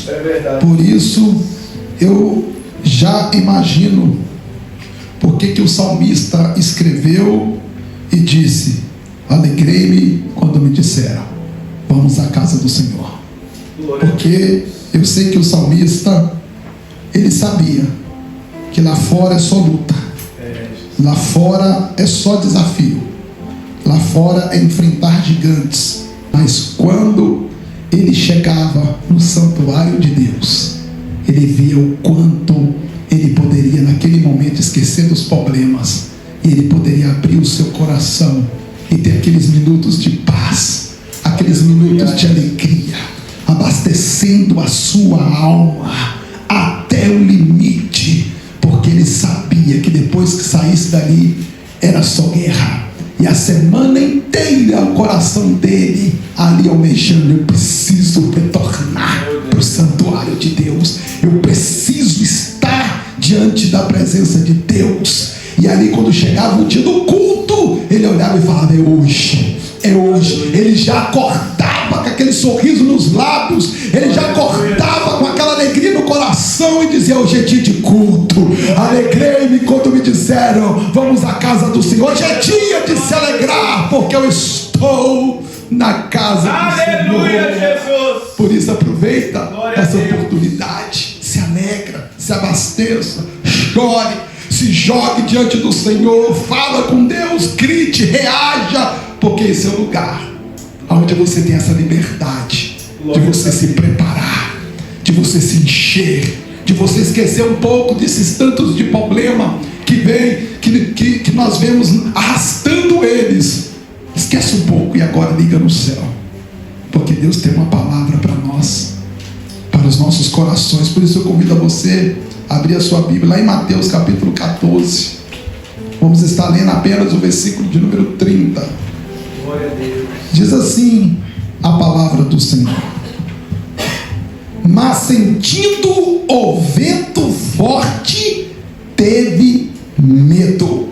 É verdade. Por isso, eu já imagino por que o salmista escreveu e disse: alegrei-me quando me disseram, vamos à casa do Senhor. Porque eu sei que o salmista, ele sabia que lá fora é só luta, lá fora é só desafio, lá fora é enfrentar gigantes. Mas quando ele chegava no santuário de Deus, ele via o quanto ele poderia naquele momento esquecer dos problemas, e ele poderia abrir o seu coração e ter aqueles minutos de paz, aqueles minutos de alegria, abastecendo a sua alma até o limite, porque ele sabia que depois que saísse dali era só guerra. E a semana inteira o coração dele ali almejando: eu preciso retornar para o santuário de Deus, eu preciso estar diante da presença de Deus. E ali, quando chegava o dia do culto, ele olhava e falava: é hoje, é hoje. Ele já acordava com aquele sorriso nos lábios, ele já acordava com aquela alegria no coração e dizia: hoje é dia de culto. Alegrei-me quando me disseram, vamos à casa do Senhor. Hoje é dia de se alegrar, porque eu estou na casa do Senhor. Aleluia, Jesus. Por isso, aproveita Glória a essa Deus. oportunidade, se alegra, se abasteça, chore, se jogue diante do Senhor, fala com Deus, grite, reaja, porque esse é o lugar onde você tem essa liberdade de você se preparar, de você se encher, de você esquecer um pouco desses tantos de problema que vem, que nós vemos arrastando eles. Esquece um pouco e agora liga no céu, porque Deus tem uma palavra para nós, para os nossos corações. Por isso eu convido a você a abrir a sua Bíblia lá em Mateus capítulo 14. Vamos estar lendo apenas o versículo de número 30. Glória a Deus. Diz assim a palavra do Senhor: mas sentindo o vento forte, teve medo,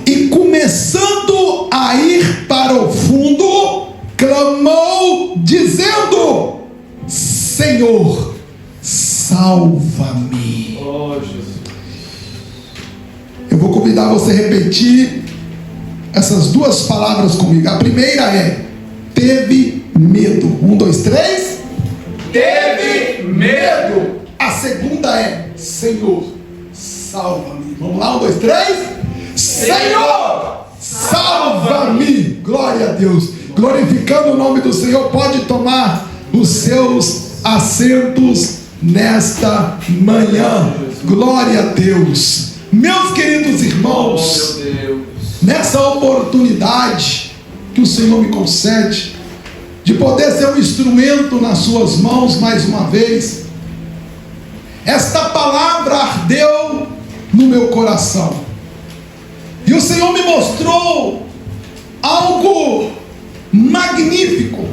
e começando a ir para o fundo, clamou dizendo: Senhor, salva-me. Oh, Jesus. Eu vou convidar você a repetir essas duas palavras comigo. A primeira é: teve medo. 1, 2, 3. Teve medo. A segunda é: Senhor, salva-me. Vamos lá, 1, 2, 3. Senhor, salva-me. Glória a Deus. Glorificando o nome do Senhor. Pode tomar os seus assentos nesta manhã. Glória a Deus. Meus queridos irmãos, Oh, meu Deus. nessa oportunidade que o Senhor me concede de poder ser um instrumento nas suas mãos mais uma vez, esta palavra ardeu no meu coração, e o Senhor me mostrou algo magnífico,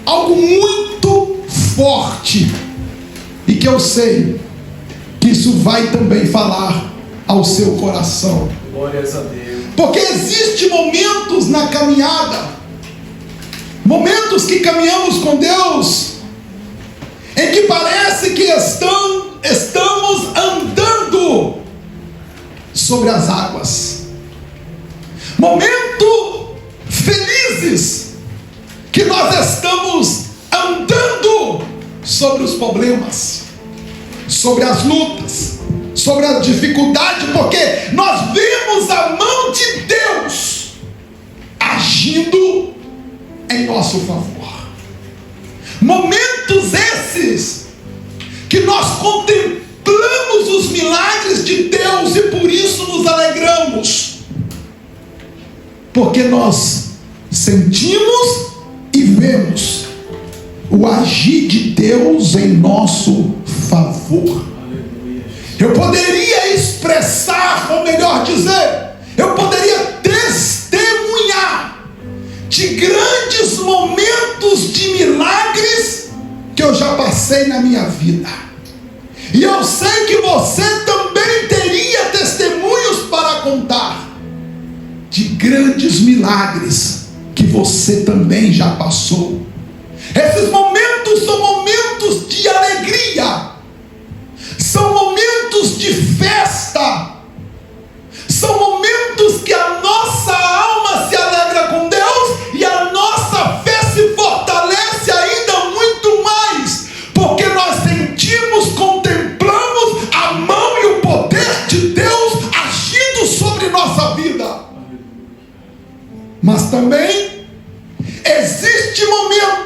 algo muito forte, e que eu sei que isso vai também falar ao seu coração. Glórias a Deus. Porque existem momentos na caminhada, momentos que caminhamos com Deus, em que parece que estamos andando sobre as águas. Momentos felizes que nós estamos andando sobre os problemas, sobre as lutas, sobre a dificuldade, porque nós vemos a mão de Deus agindo em nosso favor. Momentos esses que nós contemplamos os milagres de Deus e por isso nos alegramos, porque nós sentimos e vemos o agir de Deus em nosso favor. Eu poderia expressar, ou melhor dizer, eu poderia testemunhar de grandes momentos de milagres que eu já passei na minha vida. E eu sei que você também teria testemunhos para contar de grandes milagres que você também já passou. Esses momentos são momentos de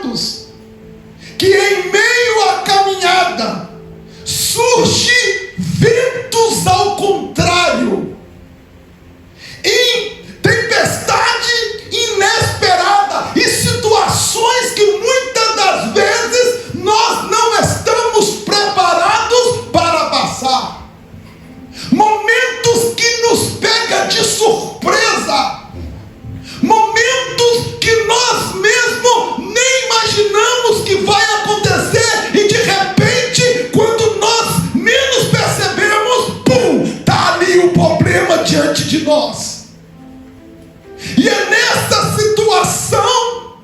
momentos que em meio à caminhada surge ventos ao contrário, em tempestade inesperada e situações que muitas das vezes nós não estamos preparados para passar, momentos que nos pega de surpresa, momentos que nós mesmos nem imaginamos que vai acontecer, e de repente, quando nós menos percebemos, pum, está ali o problema diante de nós. E é nessa situação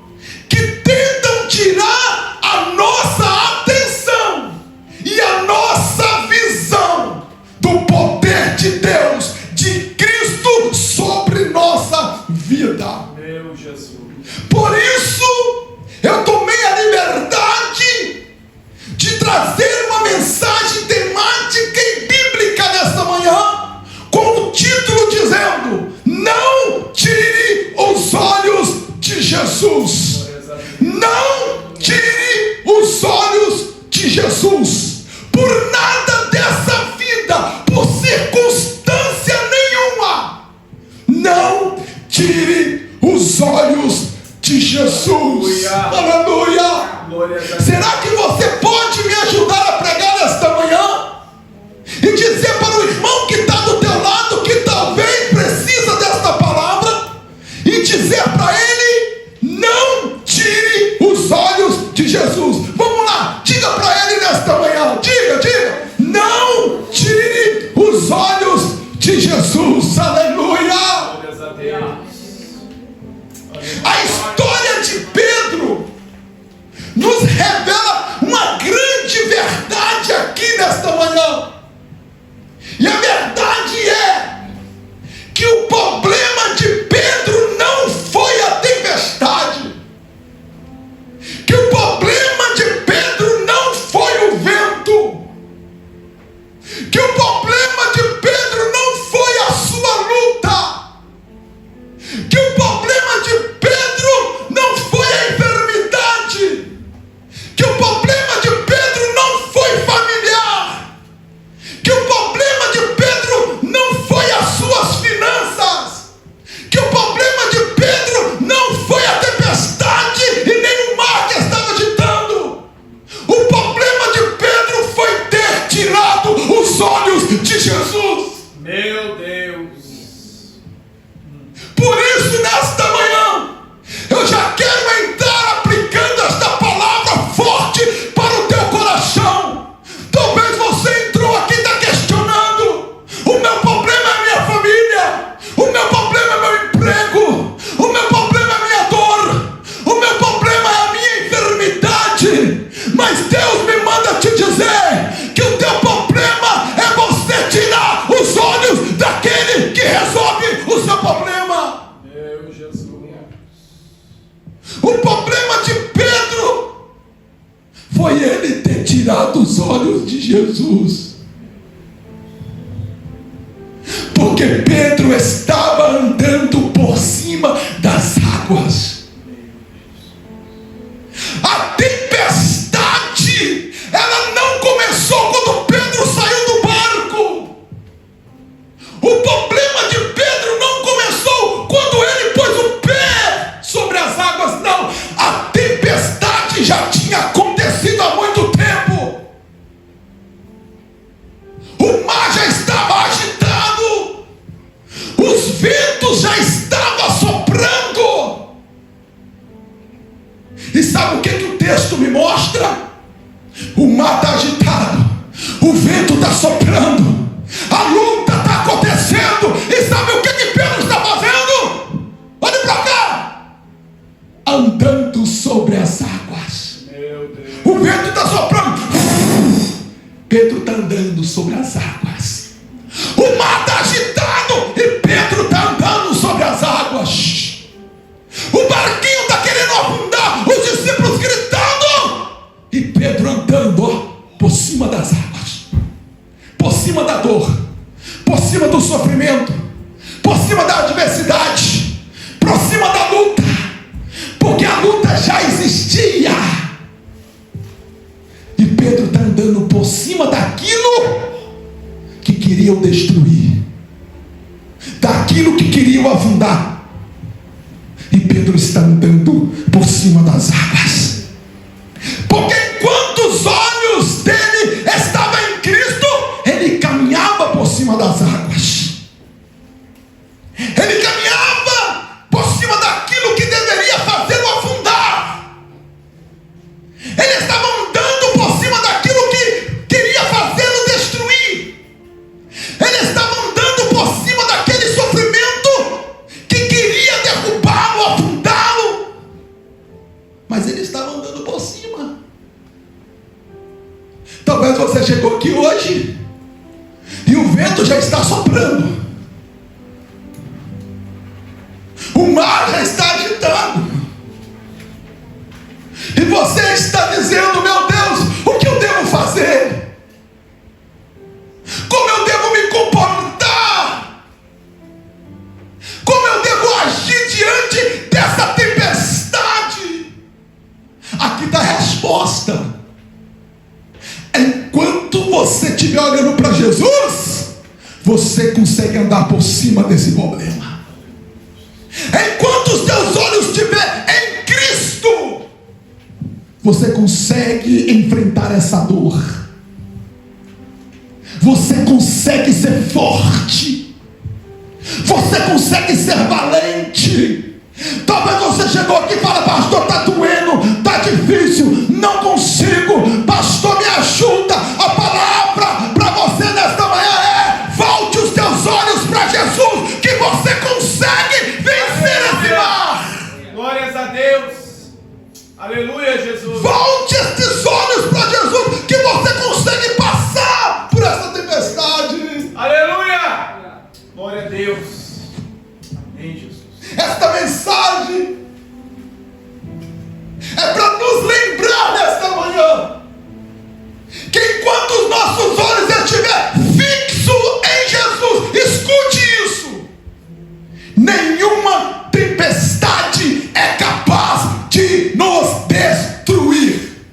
que tentam tirar a nossa atenção e a nossa visão do poder de Deus, de Cristo sobre nossa vida. Meu Jesus. Por isso, eu tomei a liberdade de trazer uma mensagem temática e bíblica nesta manhã, com o título dizendo: não tire os olhos de Jesus. Não tire os olhos de Jesus. Por nada dessa vida, por circunstância nenhuma, não tire os olhos de Jesus. Aleluia. Será que você pode me ajudar a pregar nesta manhã e dizer para o irmão que está do teu lado, que talvez precisa desta palavra, e dizer para ele: não tire os olhos de Jesus? Vamos lá, diga para ele nesta manhã, diga, não tire os olhos de Jesus. Aleluia. Glórias a Deus. A história de Pedro nos revela uma grande verdade aqui nesta manhã. E a verdade é que o problema de Pedro não foi a tempestade, que o problema de Pedro não foi o vento, que o problema de Pedro não foi a sua luta, que o problema de Pedro não foi a enfermidade, que o problema de Pedro não foi familiar, que o problema de Pedro não foi as suas finanças, que o problema de Pedro não foi a tempestade e nem o mar que estava agitando. O problema de Pedro foi ter tirado os olhos de Jesus. Meu Deus. Por isso, nesta manhã, eu já quero entrar aplicando esta palavra forte para o teu coração. Talvez você entrou aqui e está questionando: o meu problema é a minha família, o meu problema é meu emprego, o meu problema é a minha dor, o meu problema é a minha enfermidade. Mas Deus me manda te dizer que o teu problema é você tirar os olhos daquele que resolve o seu problema. Meu Jesus. O problema de Pedro foi ele ter tirado os olhos de Jesus, porque Pedro estava andando por cima das águas. A tempestade, ela não começou quando Pedro saiu do barco. O problema de Pedro não começou quando ele pôs o pé sobre as águas, não. A tempestade já tinha acontecido há muito tempo. O mar já estava agitado, os ventos já estavam soprando. E sabe o que o texto me mostra? O mar está agitado, o vento está soprando, a luta está acontecendo. E sabe o que Pedro está fazendo? Olha para cá, andando sobre as águas. Meu Deus. O vento está soprando, Pedro está andando sobre as águas. O mar está agitado e Pedro está andando sobre as águas. O barquinho está querendo afundar, os discípulos gritando, e Pedro andando, ó, por cima das águas, por cima da dor, por cima do sofrimento, por cima da adversidade, por cima da luta, porque a a luta já existia. E Pedro está andando por cima daquilo que queriam destruir, daquilo que queriam afundar. E Pedro está andando por cima das águas, porque enquanto os olhos dele estavam em Cristo, ele caminhava por cima das águas. Ele caminhava por cima daquilo que deveria fazê-lo afundar. Ele estava andando por cima daquilo que queria fazê-lo destruir. Ele estava andando por cima daquele sofrimento que queria derrubá-lo, afundá-lo. Mas ele estava andando por cima. Talvez você chegou aqui hoje e o vento já está soprando, o mar já está agitando, e você está dizendo: meu Deus, o que eu devo fazer? Como eu devo me comportar? Como eu devo agir diante dessa tempestade? Aqui está a resposta. Enquanto você estiver olhando para Jesus, você consegue andar por cima desse problema. Enquanto os teus olhos estiverem em Cristo, você consegue enfrentar essa dor. Você consegue ser forte. Você consegue ser valente. Talvez você chegou aqui e fala: pastor, está doendo, está difícil, não consigo. Pastor, me ajuda. A palavra para você nesta manhã é: volte os teus olhos para Jesus, que você consegue vencer esse mar. Glórias a Deus. Aleluia, Jesus. Volte estes olhos para Jesus, que você consegue passar por essa tempestade. Aleluia. Glória a Deus. Amém, Jesus. Esta mensagem é para nos lembrar nesta manhã que enquanto os nossos olhos estiverem fixos em Jesus, escute isso: nenhuma tempestade é capaz de nos destruir.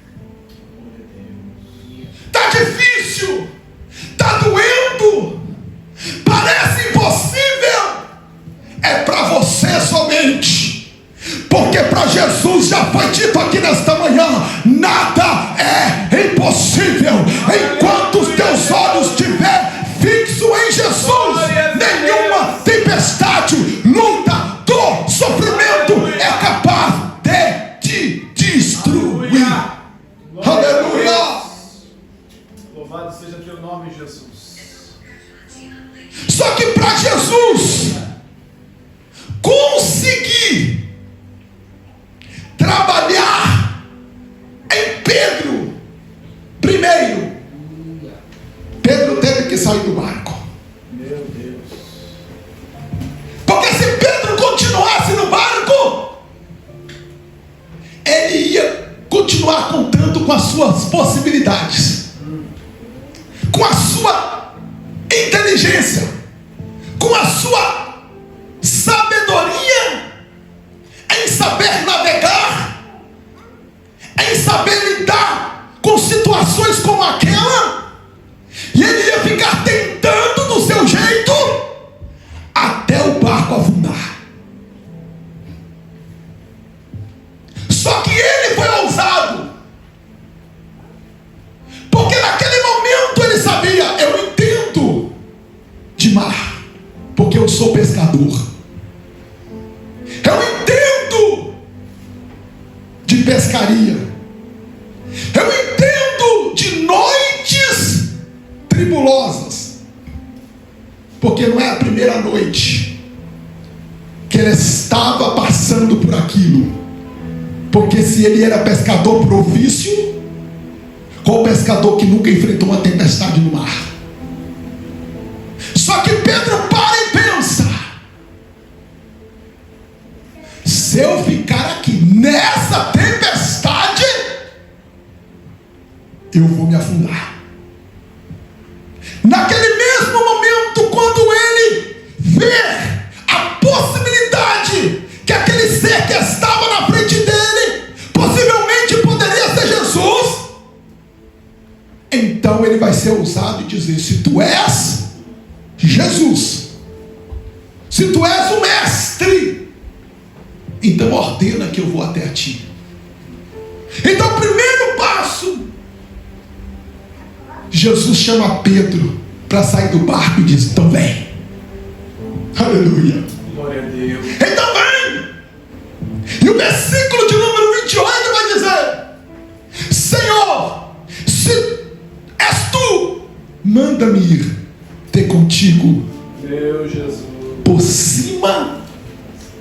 Está difícil, está doendo, parece impossível. É para você somente, porque para Jesus já foi dito aqui nesta manhã: nada é impossível. Enquanto os teus olhos estiverem fixos em Jesus, nenhuma tempestade, luta, dor, sofrimento é capaz de te destruir. Aleluia. Louvado seja teu nome, Jesus. Só que para Jesus conseguir trabalhar em Pedro, primeiro, Pedro teve que sair do barco. Meu Deus. Porque se Pedro continuasse no barco, ele ia continuar contando com as suas possibilidades, com a sua inteligência, com a sua sabedoria em saber navegar, em saber lidar com situações como aquela, e ele ia ficar tentando do seu jeito até o barco afundar. Só que ele foi ousado, porque naquele momento ele sabia: eu entendo de mar, porque eu sou pescador. Eu entendo de pescaria. Eu entendo de noites tribulosas, porque não é a primeira noite que ele estava passando por aquilo. Porque se ele era pescador por ofício, qual pescador que nunca enfrentou uma tempestade no mar? Só que Pedro para e pensa: se eu ficar aqui nessa tempestade, eu vou me afundar. Naquele mesmo momento, quando ele vê a possibilidade que aquele ser que estava na frente dele dizer: se tu és Jesus, se tu és o mestre, então ordena que eu vou até a ti. Então, o primeiro passo, Jesus chama Pedro para sair do barco e diz: então vem. Aleluia. Glória a Deus. Então vem. E o versículo de número 28 vai dizer: Senhor, se és tu, manda-me ir ter contigo Meu Jesus. por cima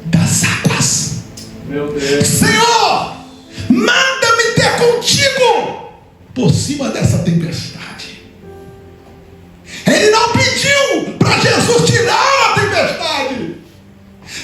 das águas. Meu Deus. Senhor, manda-me ter contigo por cima dessa tempestade. Ele não pediu para Jesus tirar a tempestade.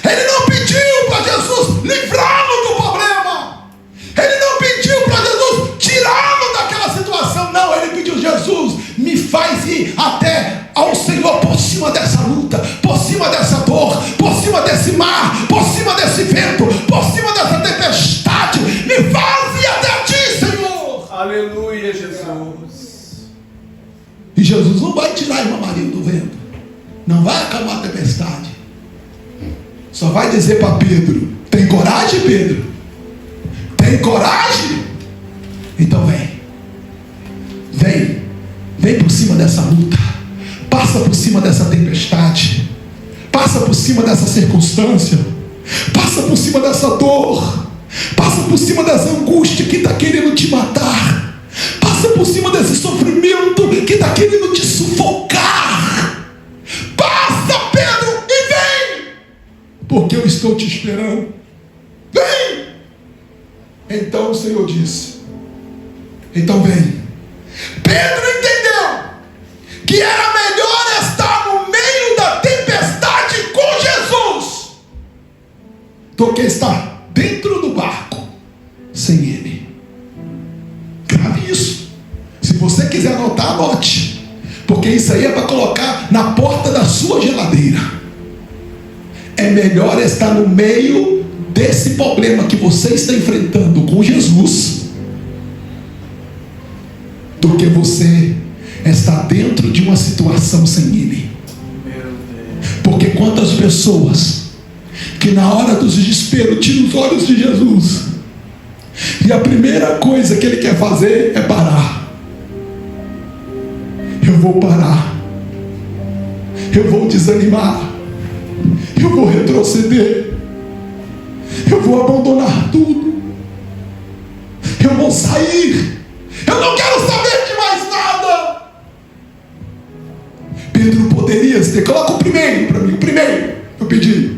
Ele não pediu para Jesus livrá-lo do problema. Ele não pediu para Jesus tirá-lo daquela situação. Não, ele pediu: Jesus, me faz ir até ao Senhor por cima dessa luta, por cima dessa dor, por cima desse mar, por cima desse vento, por cima dessa tempestade. Me faz ir até a ti, Senhor. Aleluia, Jesus. E Jesus não vai tirar a irmã Maria do vento, não vai acalmar a tempestade. Só vai dizer para Pedro: tem coragem, Pedro? Tem coragem? Então vem por cima dessa luta, passa por cima dessa tempestade, passa por cima dessa circunstância, passa por cima dessa dor, passa por cima dessa angústia que está querendo te matar, passa por cima desse sofrimento que está querendo te sufocar. Passa, Pedro, e vem, porque eu estou te esperando. Vem. Então o Senhor disse: então vem. Pedro entendeu que era melhor estar no meio da tempestade com Jesus do que estar dentro do barco sem Ele. Grave isso. Se você quiser anotar, anote, porque isso aí é para colocar na porta da sua geladeira. É melhor estar no meio desse problema que você está enfrentando com Jesus do que você estar dentro de uma situação sem Ele. Meu Deus. Porque quantas pessoas que na hora do desespero tiram os olhos de Jesus e a primeira coisa que Ele quer fazer é parar. Eu vou parar, eu vou desanimar, eu vou retroceder, eu vou abandonar tudo, eu vou sair, eu não quero saber de mais nada. Pedro poderia ter, coloca o primeiro para mim, o primeiro, eu pedi.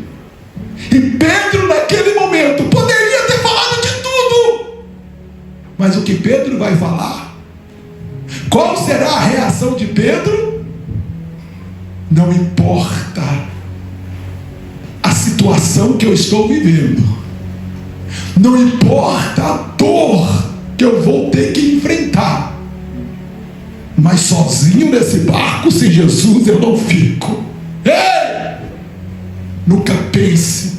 E Pedro naquele momento poderia ter falado de tudo, mas o que Pedro vai falar? Qual será a reação de Pedro? Não importa a situação que eu estou vivendo, não importa a dor que eu vou ter que enfrentar, mas sozinho nesse barco sem Jesus eu não fico. Ei! Nunca pense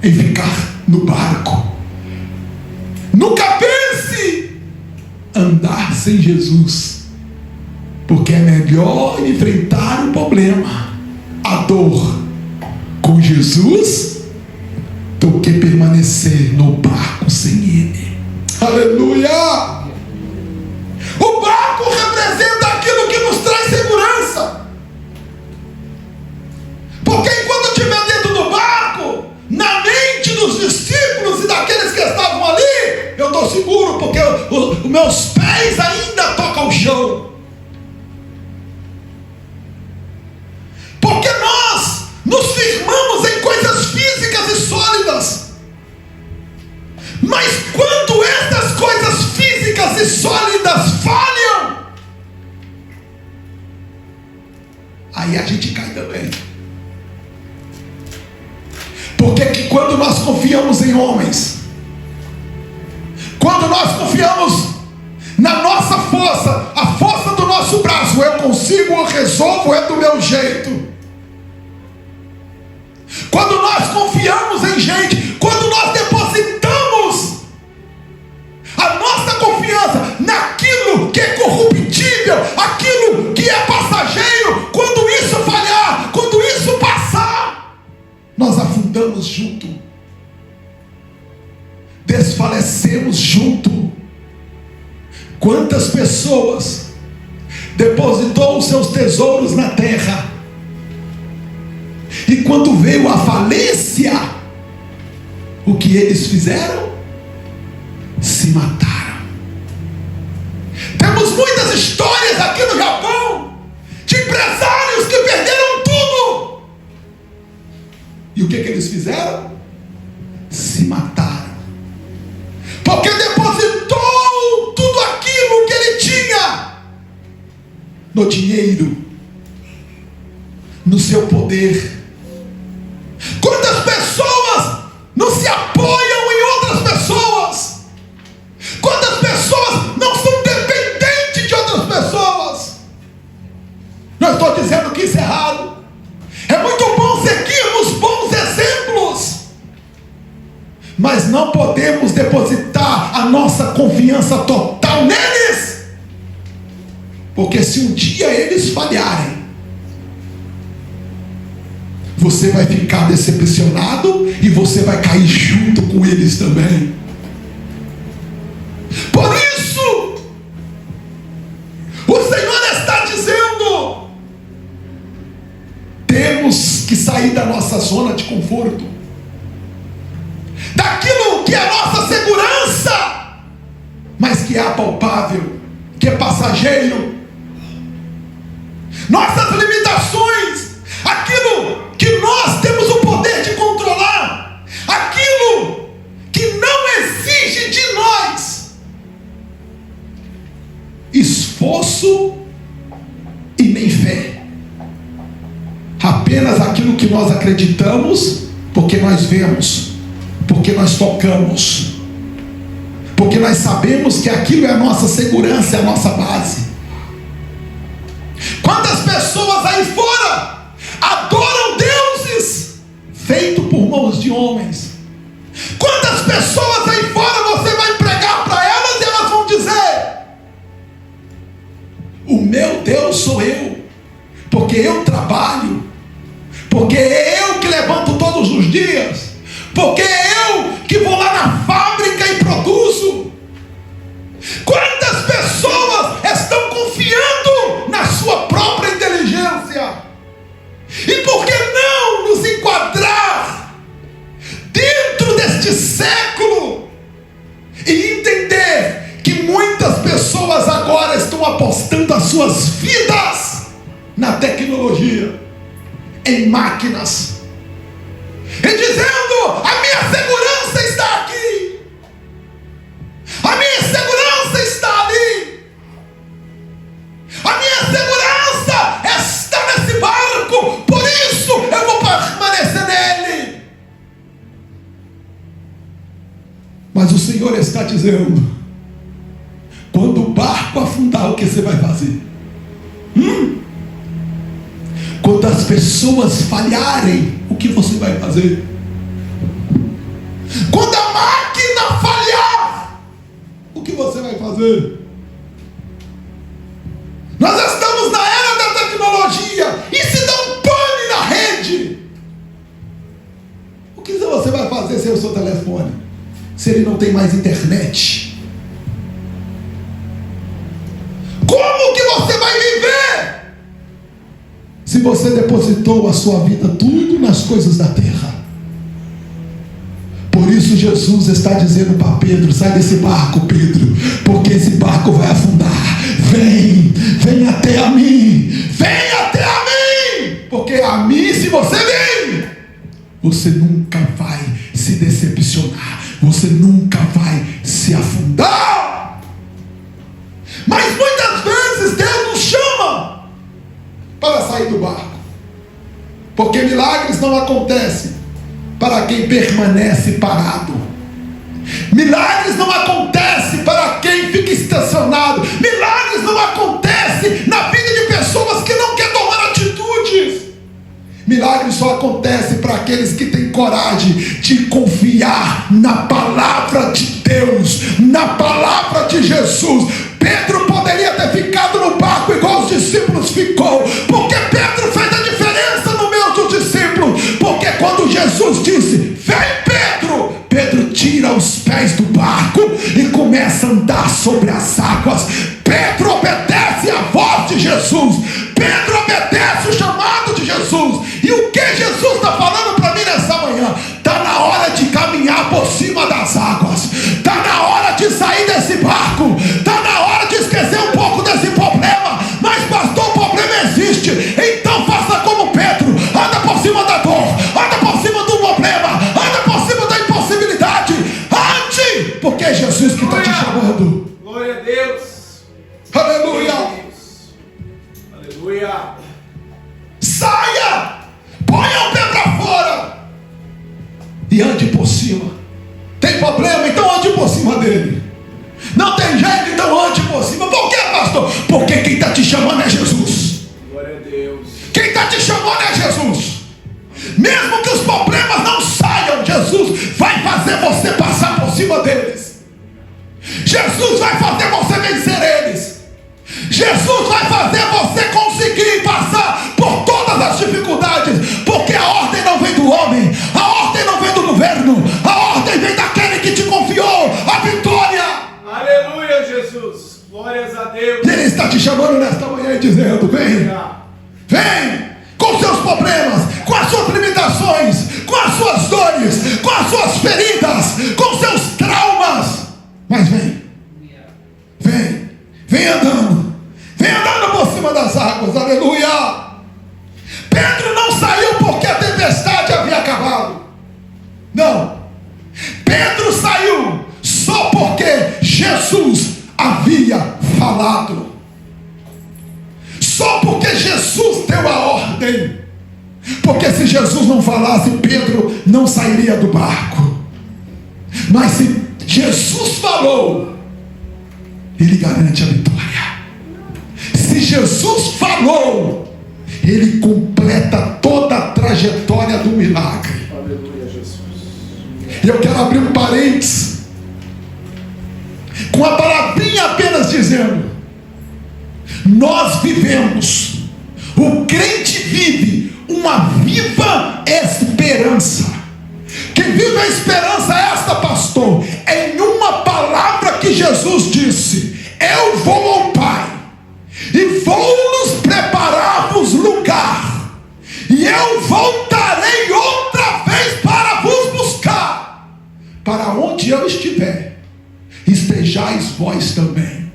em ficar no barco. Nunca pense andar sem Jesus, porque é melhor enfrentar o problema, a dor, com Jesus do que permanecer no barco sem Ele. Aleluia! O barco representa aquilo que nos traz segurança, porque enquanto eu estiver dentro do barco, na mente dos discípulos e daqueles que estavam ali, eu estou seguro, porque os meus pés ainda tocam o chão. Porque nós nos firmamos em coisas físicas e sólidas, mas quando essas coisas físicas e sólidas falham, aí a gente cai também. Porque que quando nós confiamos em homens, quando nós confiamos na nossa força, a força do nosso braço, eu consigo, eu resolvo, é do meu jeito. Quando nós confiamos em gente, quando nós depositamos a nossa confiança naquilo que é corruptível, aquilo que desfalecemos junto. Quantas pessoas depositou os seus tesouros na terra, e quando veio a falência, o que eles fizeram? Se mataram. Temos muitas histórias aqui no Japão de empresários que perderam tudo. E o que eles fizeram? Se mataram, porque depositou tudo aquilo que ele tinha no dinheiro, no seu poder. Quantas pessoas não se apoiam em outras pessoas? Quantas pessoas não são dependentes de outras pessoas? Não estou dizendo que isso é errado. É muito bom seguirmos bons exemplos, mas não podemos depositar a nossa confiança total neles, porque se um dia eles falharem, você vai ficar decepcionado e você vai cair junto com eles também. Por isso, o Senhor está dizendo: temos que sair da nossa zona de conforto, daquilo que é nossa segurança, mas que é apalpável, que é passageiro, nossas limitações, aquilo que nós temos o poder de controlar, aquilo que não exige de nós esforço e nem fé, apenas aquilo que nós acreditamos, porque nós vemos, porque nós tocamos, porque nós sabemos que aquilo é a nossa segurança, é a nossa base. Quantas pessoas aí fora adoram deuses feitos por mãos de homens? Quantas pessoas aí fora você vai pregar para elas e elas vão dizer: o meu Deus sou eu, porque eu trabalho, porque é eu que levanto todos os dias, porque é eu que vou lá na fábrica e produzo. Quantas pessoas estão confiando na sua própria inteligência? E por que não nos enquadrar dentro deste século e entender que muitas pessoas agora estão apostando as suas vidas na tecnologia, em máquinas, e dizendo: a minha segurança está aqui, a minha segurança está ali, a minha segurança está nesse barco, por isso eu vou permanecer nele. Mas o Senhor está dizendo: quando o barco afundar, o que você vai fazer? Quando as pessoas falharem, o que você vai fazer? Quando a máquina falhar, o que você vai fazer? Nós estamos na era da tecnologia, e se dá um pane na rede, o que você vai fazer sem o seu telefone? Se ele não tem mais internet, como que você vai viver? Se você depositou a sua vida tudo nas coisas da terra. Por isso Jesus está dizendo para Pedro: sai desse barco, Pedro, porque esse barco vai afundar. Vem até a mim, vem até a mim, porque a mim, se você vem, você nunca vai se decepcionar, você nunca vai se afundar. Mas muitas vezes Deus nos chama para sair do barco, porque milagres não acontecem para quem permanece parado. Milagres não acontecem para quem fica estacionado. Milagres não acontecem na vida de pessoas que não querem tomar atitudes. Milagres só acontecem para aqueles que têm coragem de confiar na palavra de Deus, na palavra de Jesus. Pedro poderia ter ficado no barco igual os discípulos ficou, porque Pedro fez a diferença no meio dos discípulos. Porque quando Jesus disse: vem Pedro, Pedro tira os pés pés do barco e começa a andar sobre as águas. Pedro obedece a voz de Jesus. Pedro obedece o chamado de Jesus. E o que Jesus está falando para mim nessa manhã? Está na hora de caminhar por cima das águas. Está na hora de sair desse barco. Está na hora de esquecer um pouco desse problema. Mas pastor, o problema existe. Então faça como Pedro. Anda por cima da dor. Anda por cima do problema. Anda por cima da impossibilidade. Ande, porque é Jesus que está te chamando. Glória a Deus. Aleluia. Aleluia. Saia. Ponha o pé para fora. E ande por cima. Tem problema? Então ande por cima dele. Não tem jeito? Então ande por cima. Por quê, pastor? Porque quem está te chamando é Jesus. Glória a Deus. Quem está te chamando é Jesus. Mesmo que os problemas não saiam, Jesus vai fazer você passar por cima deles. Jesus vai fazer você vencer eles. Jesus vai fazer você conseguir passar por todas as dificuldades. Porque a ordem não vem do homem, a ordem não vem do governo, a ordem vem daquele que te confiou a vitória. Aleluia, Jesus. Glórias a Deus. E Ele está te chamando nesta manhã e dizendo: vem, vem, com seus problemas, com as suas limitações, com as suas dores, com as suas feridas, com seus traumas. Mas vem, vem, vem andando por cima das águas. Aleluia. Pedro não saiu porque a tempestade havia acabado. Não. Pedro saiu só porque Jesus havia falado. Só porque Jesus deu a ordem. Porque se Jesus não falasse, Pedro não sairia do barco. Mas se Jesus falou, Ele garante a vitória. Se Jesus falou, Ele completa toda a trajetória do milagre. Aleluia, Jesus. E eu quero abrir um parênteses com a palavrinha apenas dizendo: nós vivemos, o crente vive uma viva esperança. Quem vive a esperança é esta, pastor, em uma palavra que Jesus disse: eu vou ao Pai e vou-nos preparar-vos lugar, e eu voltarei outra vez para vos buscar. Para onde eu estiver, estejais vós também.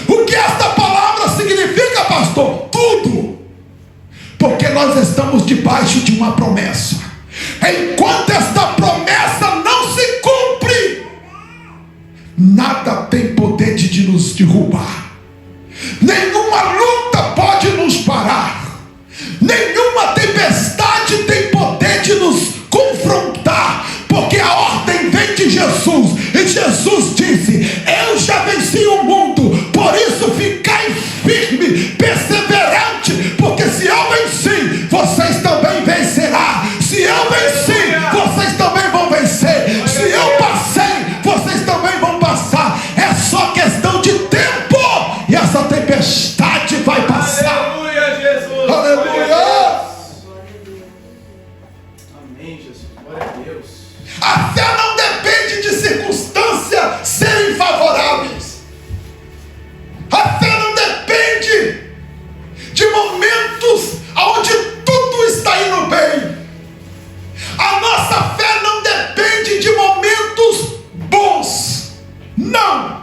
O que esta palavra significa, pastor? Tudo. Porque nós estamos debaixo de uma promessa. Enquanto esta promessa não se cumpre, nada tem poder de nos derrubar. Nenhuma luta pode nos parar. Nenhuma tempestade tem poder de nos confrontar. Porque a ordem vem de Jesus. E Jesus disse: eu já venci o mundo. Por isso ficai firme, perseverante. Porque se eu venci, vocês também vencerão. Se eu venci, vocês também vão vencer. Se eu passei, vocês também vão passar. É só questão de tempo. E essa tempestade vai passar. Aleluia, Jesus. Aleluia. Amém, Jesus. Glória a Deus. A fé não depende de circunstâncias serem favoráveis. A fé não depende de momentos onde tudo está indo bem. A nossa fé não depende de momentos bons. Não.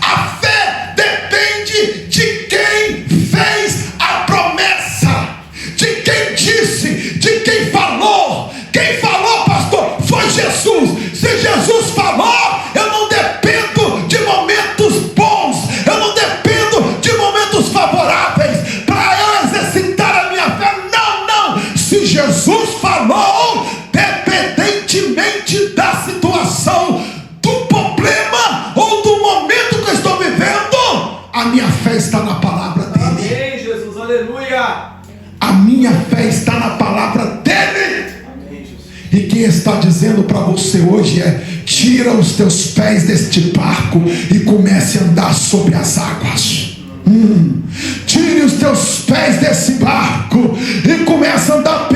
A fé depende de quem fez a promessa, de quem disse, de quem falou. Quem falou, pastor, foi Jesus. Se Jesus falou, eu não dependo de momentos bons, eu não dependo de momentos favoráveis para eu exercitar a minha fé. Não, não. Se Jesus falou, independentemente da situação, do problema ou do momento que eu estou vivendo, a minha fé está na palavra dele. Amém, Jesus. Aleluia. A minha fé está na palavra dele. Amém, Jesus. E quem está dizendo para você hoje é: tira os teus pés deste barco e comece a andar sobre as águas. Tire os teus pés desse barco e comece a andar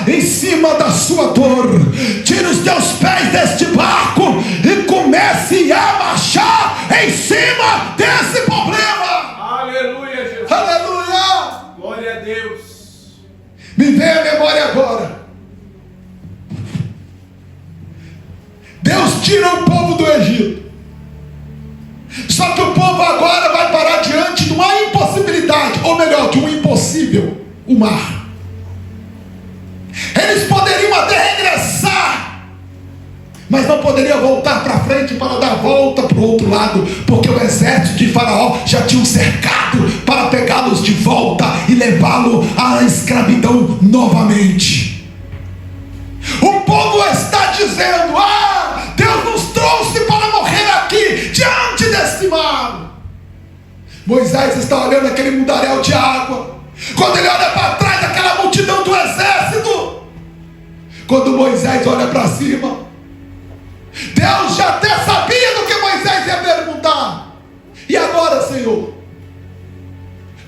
em cima da sua dor. Tire os teus pés deste barco e comece vai marchar em cima desse problema. Aleluia, Jesus. Aleluia! Glória a Deus. Me vem à memória agora. Deus tira o povo do Egito. Só que o povo agora vai parar diante de uma impossibilidade, ou melhor, de um impossível, o mar. Eles poderiam até regressar, mas não poderiam voltar para frente para dar volta para o outro lado, porque o exército de Faraó já tinha cercado para pegá-los de volta e levá-lo à escravidão novamente. O povo está dizendo: Deus nos trouxe para morrer aqui diante desse mar. Moisés está olhando aquele mundaréu de água. Quando ele olha para trás, aquela multidão do exército. Quando Moisés olha para cima, Deus já até sabia do que Moisés ia perguntar. E agora, Senhor?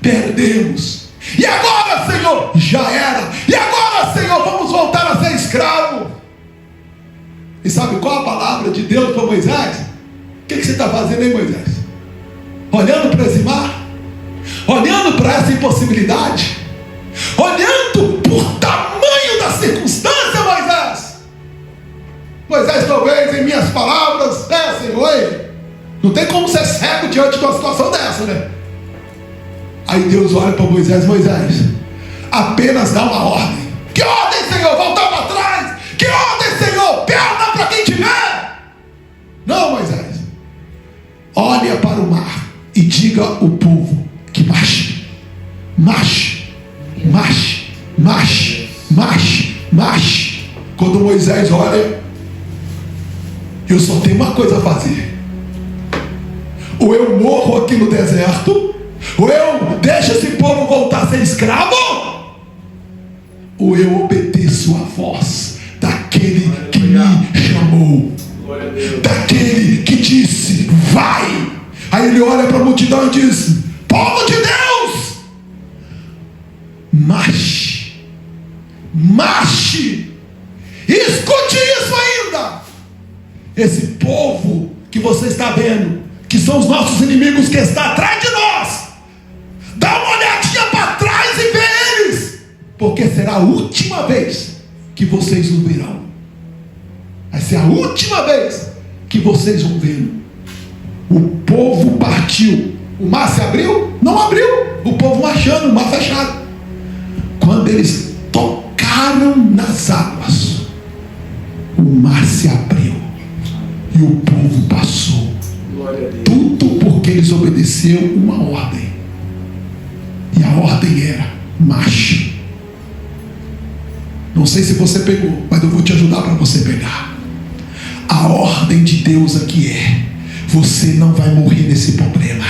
Perdemos. E agora, Senhor? Já era. E agora, Senhor? Vamos voltar a ser escravo. E sabe qual a palavra de Deus para Moisés? O que você está fazendo aí, Moisés? Olhando para esse mar? Olhando para essa impossibilidade? Olhando por tamanho da circunstância, Moisés? Moisés, talvez em minhas palavras, Senhor, não tem como ser cego diante de uma situação dessa, né? Aí Deus olha para Moisés: Moisés, apenas dá uma ordem. Que ordem, Senhor? Voltar para trás? Que ordem, Senhor? Perna para quem tiver? Não, Moisés, olha para o mar e diga ao povo que marche, marche, marche, marche, marche, marche. Quando Moisés olha, eu só tenho uma coisa a fazer: ou eu morro aqui no deserto, ou eu deixo esse povo voltar a ser escravo, ou eu obedeço a voz daquele que me chamou, daquele que disse: vai. Aí ele olha para a multidão e diz: povo de Deus, marche, marche. Escute isso ainda. Esse povo que você está vendo, que são os nossos inimigos, que está atrás de nós, dá uma olhadinha para trás e vê eles, porque será a última vez que vocês o verão. Vai ser a última vez que vocês vão ver. O povo partiu. O mar se abriu? Não abriu. O povo marchando, o mar fechado. Quando eles tocaram nas águas, o mar se abriu e o povo passou. Tudo porque eles obedeceram uma ordem. E a ordem era: marche. Não sei se você pegou, mas eu vou te ajudar para você pegar. A ordem de Deus aqui é: você não vai morrer nesse problema,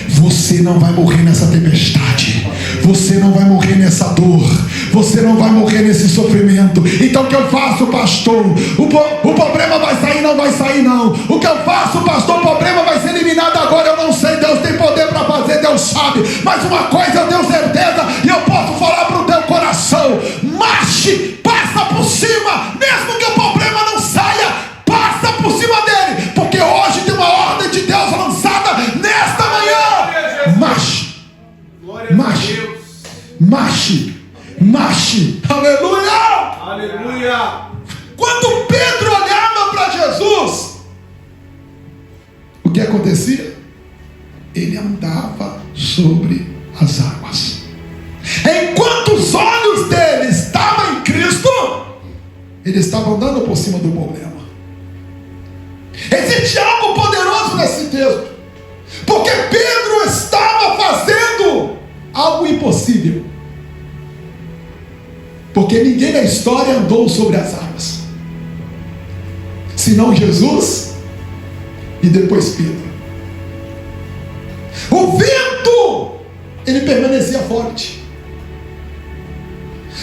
você não vai morrer nessa tempestade, você não vai morrer nessa dor, você não vai morrer nesse sofrimento. Então o que eu faço, pastor? O problema vai sair? Não vai sair, não. O que eu faço, pastor? O problema vai ser eliminado agora? Eu não sei. Deus tem poder para fazer, Deus sabe. Mas uma coisa eu tenho certeza, e eu posso falar para o teu coração: marche, passa por cima, mesmo que o problema não saia. Passa por cima dele, porque hoje tem uma ordem de Deus lançada nesta manhã. Marche, marche, marche, marche. Aleluia, aleluia. Quando Pedro olhava para Jesus, o que acontecia? Ele andava sobre as águas. Enquanto os olhos dele estavam em Cristo, ele estava andando por cima do problema. Existe algo poderoso nesse texto, porque Pedro estava fazendo algo impossível, porque ninguém na história andou sobre as águas, senão Jesus e depois Pedro. O vento, ele permanecia forte,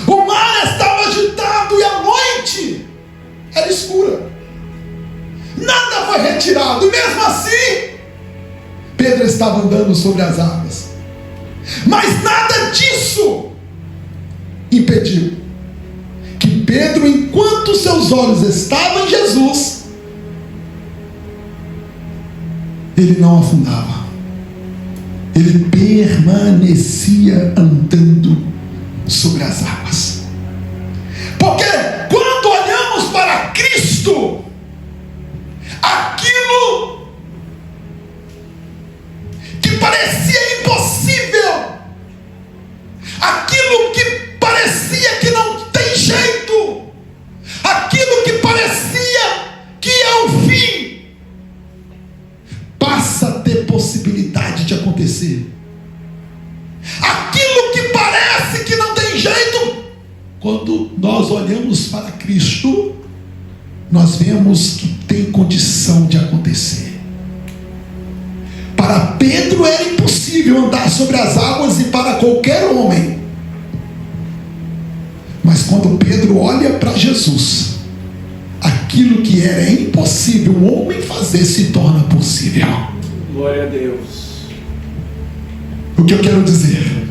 o mar estava agitado e a noite era escura. Nada foi retirado, e mesmo assim Pedro estava andando sobre as águas. Mas nada disso impediu que Pedro, enquanto seus olhos estavam em Jesus, ele não afundava. Ele permanecia andando sobre as águas. Porque quando olhamos para Cristo, aquilo que parecia impossível, aquilo que parecia que não tem jeito, aquilo que parecia que é o fim, passa a ter possibilidade de acontecer. Aquilo que parece que não tem jeito, quando nós olhamos para Cristo, nós vemos que tem condição de acontecer. Para Pedro era impossível andar sobre as águas, e para qualquer homem. Mas quando Pedro olha para Jesus, aquilo que era impossível o homem fazer se torna possível. Glória a Deus. O que eu quero dizer?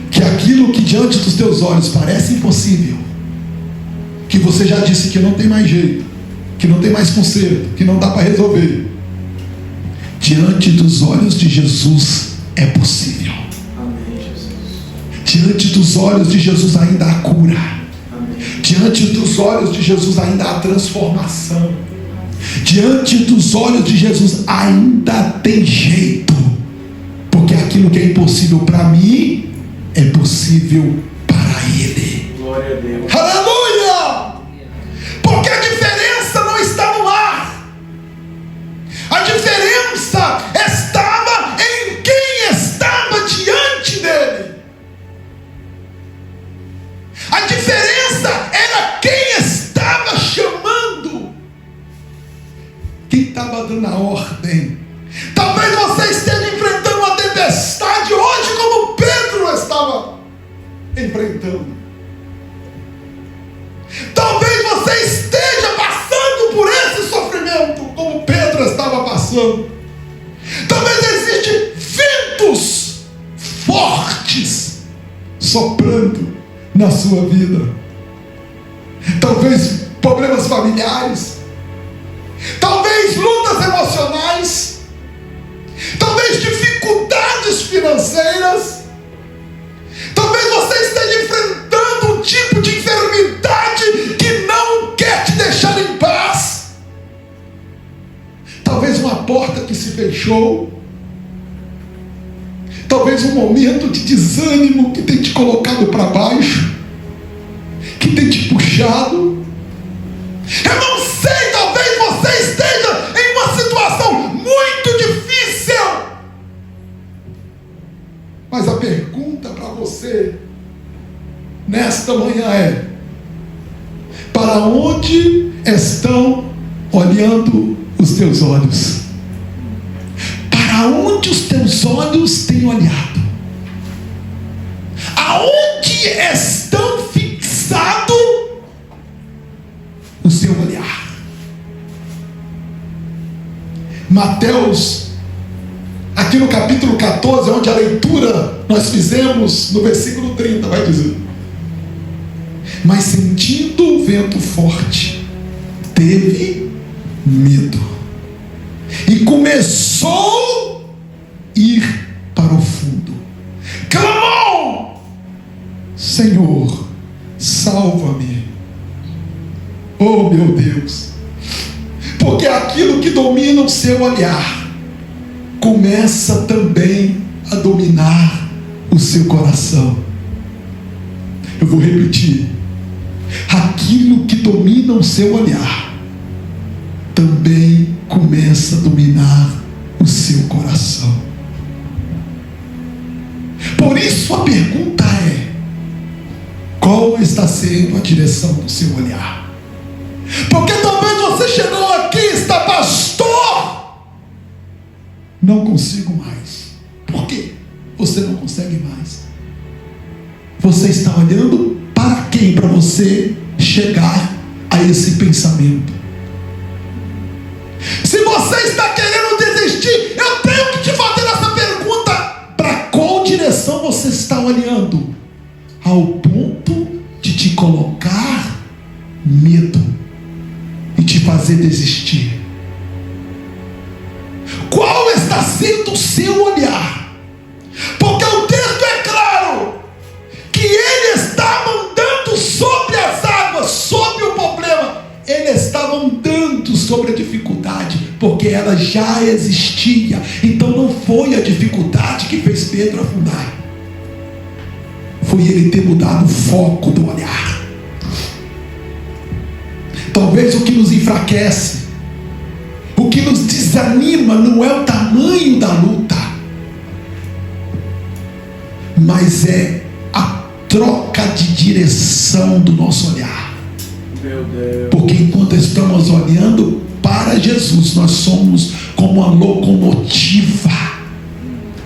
Que aquilo que diante dos teus olhos parece impossível, que você já disse que não tem mais jeito, que não tem mais conserto, que não dá para resolver, diante dos olhos de Jesus é possível. Amém, Jesus. Diante dos olhos de Jesus ainda há cura. Amém. Diante dos olhos de Jesus ainda há transformação. Diante dos olhos de Jesus ainda tem jeito. Porque aquilo que é impossível para mim é possível para Ele. Glória a Deus. Aleluia! Porque a diferença não está no ar. A diferença estava em quem estava diante dele. A diferença era quem estava chamando, quem estava dando a ordem. Talvez você esteja enfrentando uma tempestade hoje, como Pedro estava enfrentando. Talvez você esteja passando por esse sofrimento, como Pedro estava passando. Talvez existam ventos fortes soprando na sua vida. Talvez problemas familiares, talvez lutas emocionais, talvez dificuldades financeiras. Talvez você esteja enfrentando um tipo de enfermidade que não quer te deixar em paz. Talvez uma porta que se fechou. Talvez um momento de desânimo que tem te colocado para baixo, que tem te puxado. Eu não sei, talvez você esteja em uma situação muito difícil. Mas a pergunta para você nesta manhã é: para onde estão olhando os teus olhos? Para onde os teus olhos têm olhado? Aonde estão fixado o seu olhar? Mateus, aqui no capítulo 14, onde a leitura nós fizemos, no versículo 30, vai dizer: mas sentindo o vento forte, teve medo, e começou a ir para o fundo. Clamou: Senhor, salva-me. Oh meu Deus! Porque aquilo que domina o seu olhar começa também a dominar o seu coração. Eu vou repetir: aquilo que domina o seu olhar também começa a dominar o seu coração. Por isso a pergunta é: qual está sendo a direção do seu olhar? Porque talvez você chegou aqui e está: pastor, não consigo mais. Por quê? Você não consegue mais. Você está olhando para quem? Para você chegar a esse pensamento. Se você está querendo desistir, eu tenho que te fazer essa pergunta: para qual direção você está olhando? Ao ponto de te colocar medo e te fazer desistir. está sendo o seu olhar? Porque o texto é claro que ele estava andando sobre as águas, sobre o problema. Ele estava andando sobre a dificuldade, porque ela já existia. Então não foi a dificuldade que fez Pedro afundar, foi ele ter mudado o foco do olhar. Talvez o que nos enfraquece, o que nos desanima, não é o tamanho da luta, mas é a troca de direção do nosso olhar. Meu Deus. Porque enquanto estamos olhando para Jesus, nós somos como uma locomotiva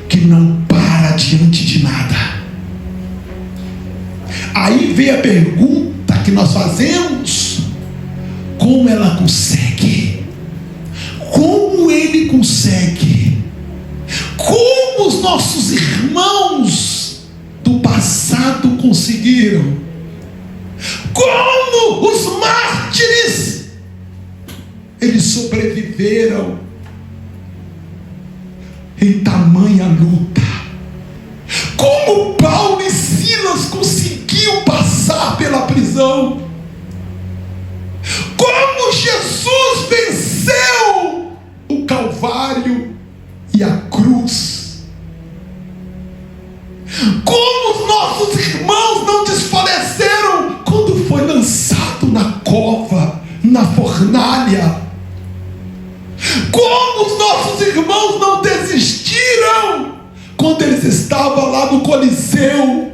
que não para diante de nada. Aí vem a pergunta que nós fazemos: como ela consegue? Como ele consegue? Como os nossos irmãos do passado conseguiram? Como os mártires, eles sobreviveram em tamanha luta? Como Paulo e Silas conseguiam passar pela prisão? Como Jesus venceu o Calvário e a cruz? Como os nossos irmãos não desfaleceram quando foi lançado na cova, na fornalha? Como os nossos irmãos não desistiram quando eles estavam lá no Coliseu,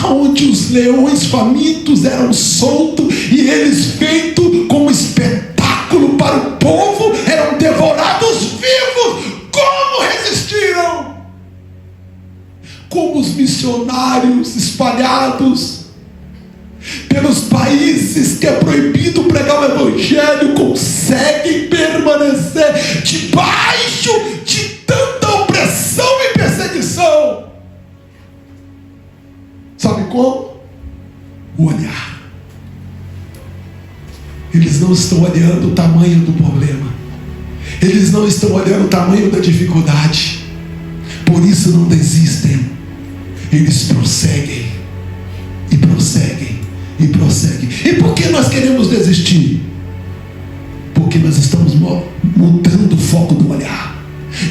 onde os leões famintos eram soltos e eles, feitos como espetáculo para o povo, eram devorados vivos? Como resistiram? Como os missionários espalhados pelos países que é proibido pregar o evangelho conseguem permanecer debaixo de tanta opressão e perseguição? Sabe como? O olhar. Eles não estão olhando o tamanho do problema, eles não estão olhando o tamanho da dificuldade, por isso não desistem. Eles prosseguem e prosseguem e prosseguem. E por que nós queremos desistir? Porque nós estamos mudando o foco do olhar.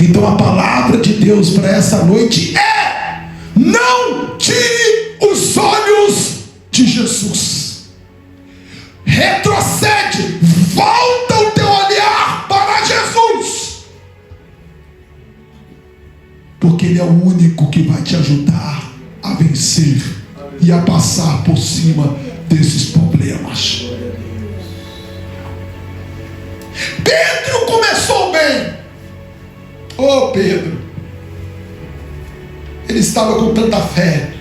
Então a palavra de Deus para essa noite é: não tire os olhos de Jesus. Retrocede, volta o teu olhar para Jesus, porque Ele é o único que vai te ajudar a vencer e a passar por cima desses problemas. Pedro começou bem. Oh, Pedro, ele estava com tanta fé,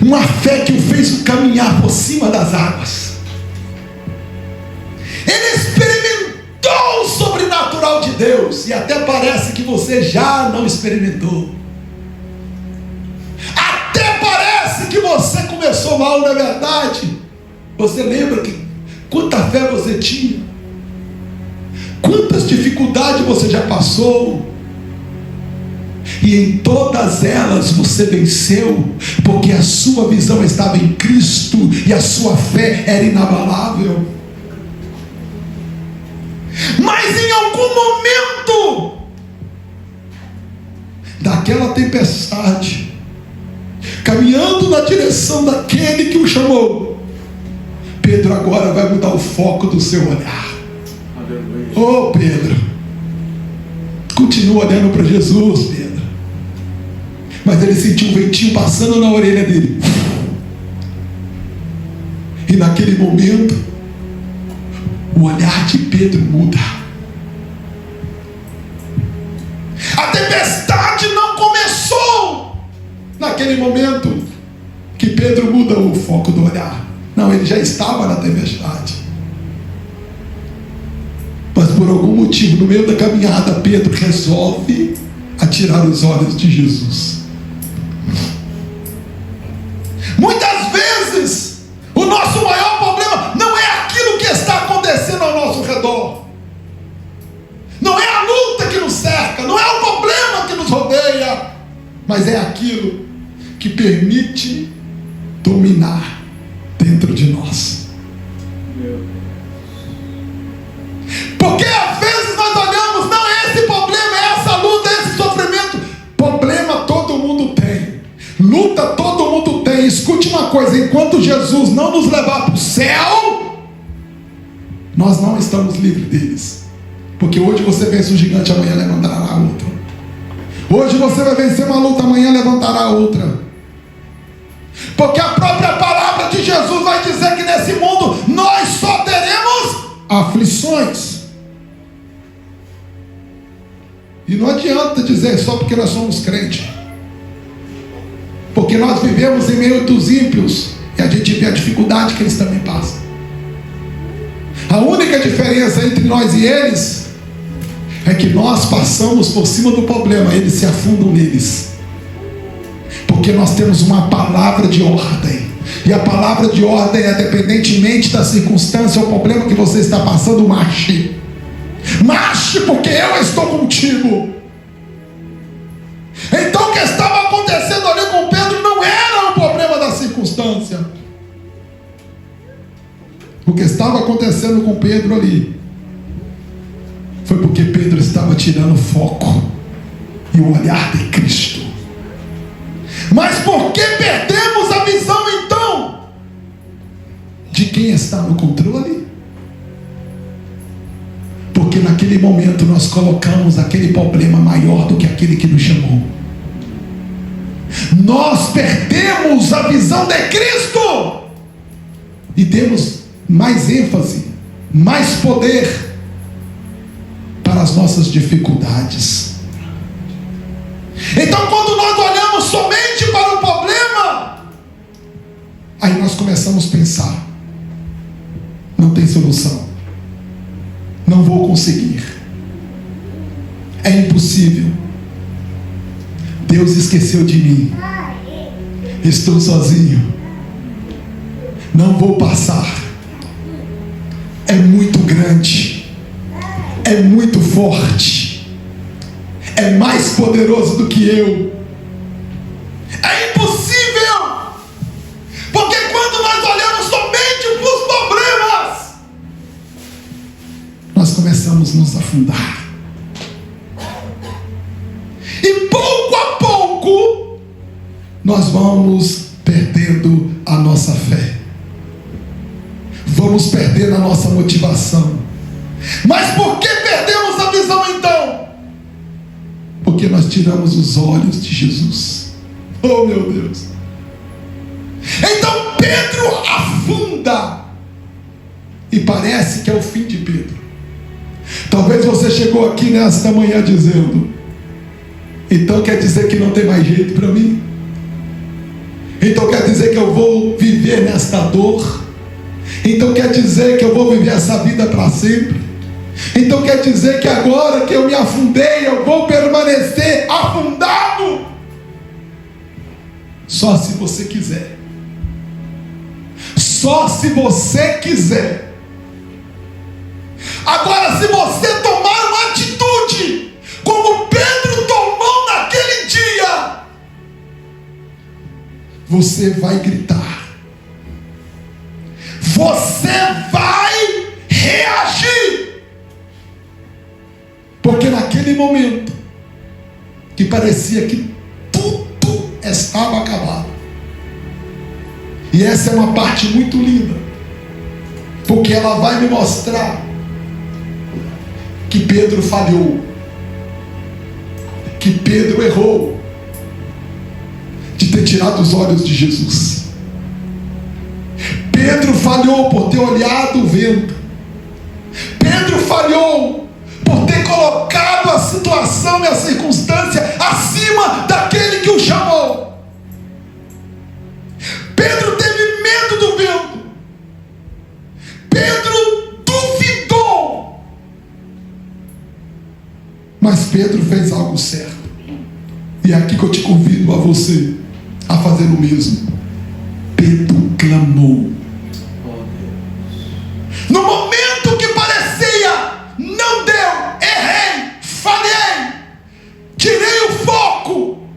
uma fé que o fez caminhar por cima das águas. Ele experimentou o sobrenatural de Deus, e até parece que você já não experimentou. Até parece que você começou mal, não é verdade? Você lembra que quanta fé você tinha? Quantas dificuldades você já passou? E em todas elas você venceu, porque a sua visão estava em Cristo e a sua fé era inabalável. Mas em algum momento daquela tempestade, caminhando na direção daquele que o chamou, Pedro agora vai mudar o foco do seu olhar. Oh, Pedro, continua olhando para Jesus, Pedro. Mas ele sentiu um ventinho passando na orelha dele, e naquele momento o olhar de Pedro muda. A tempestade não começou naquele momento que Pedro muda o foco do olhar. Não, ele já estava na tempestade. Mas por algum motivo, no meio da caminhada, Pedro resolve atirar os olhos de Jesus. Muitas vezes o nosso maior problema não é aquilo que está acontecendo ao nosso redor, mas é aquilo que permite dominar dentro de nós. Porque às vezes nós olhamos, não é esse problema, é essa luta, é esse sofrimento. Problema todo mundo tem, luta todo mundo tem. Escute uma coisa: enquanto Jesus não nos levar para o céu, nós não estamos livres deles. Porque hoje você vence um gigante, amanhã levantará outro. Hoje você vai vencer uma luta, amanhã levantará outra. Porque a própria palavra de Jesus vai dizer que nesse mundo nós só teremos aflições. E não adianta dizer só porque nós somos crentes, porque nós vivemos em meio dos ímpios e a gente vê a dificuldade que eles também passam. A única diferença entre nós e eles é que nós passamos por cima do problema, eles se afundam neles, porque nós temos uma palavra de ordem. E a palavra de ordem é: independentemente da circunstância ou problema que você está passando, marche. Marche, porque eu estou contigo. Então o que estava acontecendo ali com Pedro não era o problema da circunstância. O que estava acontecendo com Pedro ali foi porque Pedro estava tirando o foco e o olhar de Cristo. Mas por que perdemos a visão então de quem está no controle? Porque naquele momento nós colocamos aquele problema maior do que aquele que nos chamou. Nós perdemos a visão de Cristo e demos mais ênfase, mais poder para as nossas dificuldades. Então, quando nós olhamos somente para o problema, aí nós começamos a pensar: não tem solução, não vou conseguir, é impossível, Deus esqueceu de mim, estou sozinho, não vou passar, é muito grande, é muito forte, é mais poderoso do que eu, é impossível. Porque quando nós olhamos somente para os problemas, nós começamos a nos afundar, e pouco a pouco nós vamos perdendo a nossa fé, vamos perdendo a nossa motivação. Mas por que perdemos a visão então? Porque nós tiramos os olhos de Jesus. Oh meu Deus! Então Pedro afunda, e parece que é o fim de Pedro. Talvez você chegou aqui nesta manhã dizendo: então quer dizer que não tem mais jeito para mim? Então quer dizer que eu vou viver nesta dor? Então quer dizer que eu vou viver essa vida para sempre? Então quer dizer que agora que eu me afundei, eu vou permanecer afundado? Só se você quiser. Só se você quiser. Agora, se você tomar uma atitude como Pedro tomou naquele dia, você vai gritar, você vai reagir. Porque naquele momento que parecia que tudo estava acabado, e essa é uma parte muito linda, porque ela vai me mostrar que Pedro falhou, que Pedro errou de ter tirado os olhos de Jesus. Pedro falhou por ter olhado o vento. Pedro falhou por ter colocado a situação e a circunstância acima daquele que o chamou. Pedro teve medo do vento. Pedro duvidou. Mas Pedro fez algo certo. E é aqui que eu te convido a você a fazer o mesmo. Pedro clamou. No momento que parecia, não deu, errei, falhei, tirei o foco,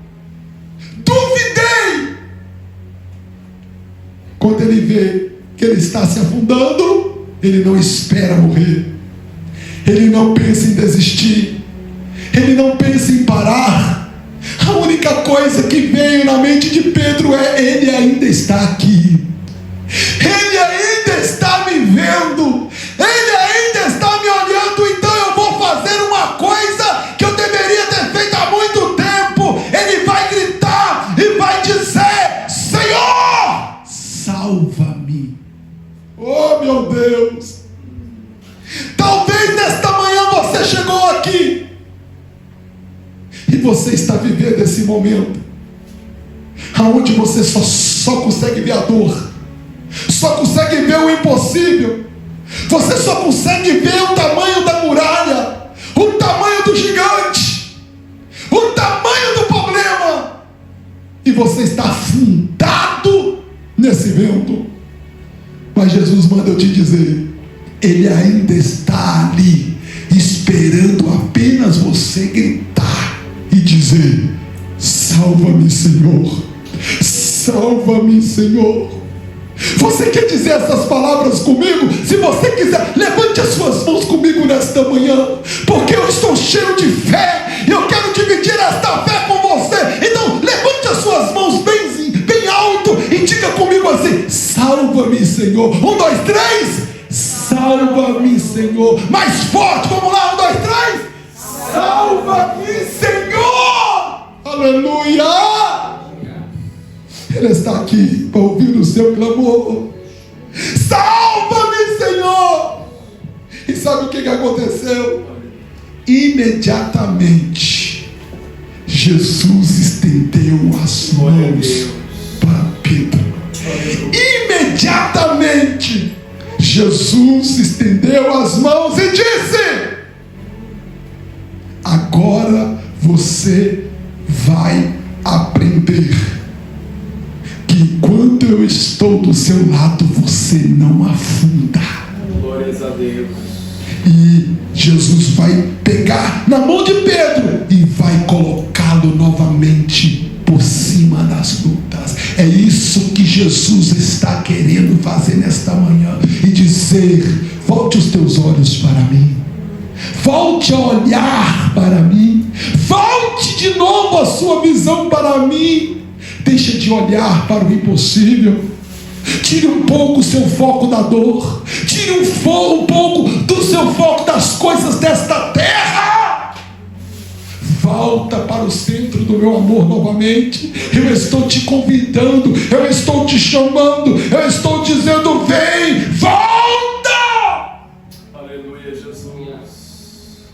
que ele está se afundando, ele não espera morrer, ele não pensa em desistir, ele não pensa em parar. A única coisa que veio na mente de Pedro é: ele ainda está aqui, ele ainda está me vendo, ele ainda está me olhando, então eu vou fazer uma coisa que eu deveria ter feito há muito tempo. Ele vai gritar e vai dizer: Senhor, salva-me. Oh meu Deus, talvez nesta manhã você chegou aqui e você está vivendo esse momento aonde você só consegue ver a dor, só consegue ver o impossível, você só consegue ver o tamanho da muralha, o tamanho do gigante, o tamanho do problema, e você está afundado nesse vento. Mas Jesus manda eu te dizer: ele ainda está ali, esperando apenas você gritar e dizer: salva-me, Senhor, salva-me, Senhor. Você quer dizer essas palavras comigo? Se você quiser, levante as suas mãos comigo nesta manhã, porque eu estou cheio de fé e eu quero dividir esta fé com você. Então levante as suas mãos bem alto e diga comigo assim: salva-me, Senhor. 1, 2, 3. Salva-me, Senhor. Mais forte, vamos lá, 1, 2, 3. Salva-me, Senhor. Aleluia. Ele está aqui para ouvir o seu clamor. Salva-me, Senhor. E sabe o que aconteceu? Imediatamente Jesus estendeu as mãos para Pedro. Imediatamente Jesus estendeu as mãos e disse: agora você vai aprender que enquanto eu estou do seu lado, você não afunda. Glórias a Deus. E Jesus vai pegar na mão de Pedro e vai colocá-lo novamente por cima das lutas. É isso que Jesus está querendo fazer nesta manhã e dizer: volte os teus olhos para mim, volte a olhar para mim, volte de novo a sua visão para mim. Deixa de olhar para o impossível. Tire um pouco o seu foco da dor. Tire um pouco do seu foco das coisas desta terra. Volta para o centro do meu amor novamente. Eu estou te convidando, eu estou te chamando, eu estou dizendo: vem, volta. Aleluia, Jesus.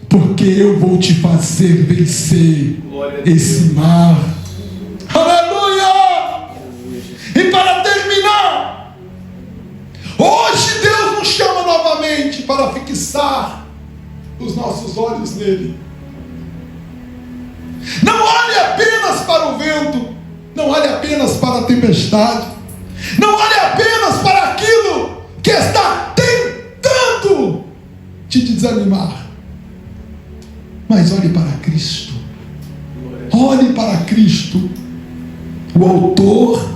Porque eu vou te fazer vencer esse mar. Aleluia. E para terminar, hoje Deus nos chama novamente para fixar os nossos olhos nele. Não olhe apenas para o vento, não olhe apenas para a tempestade, não olhe apenas para aquilo que está tentando te desanimar, mas olhe para Cristo. Olhe para Cristo, o autor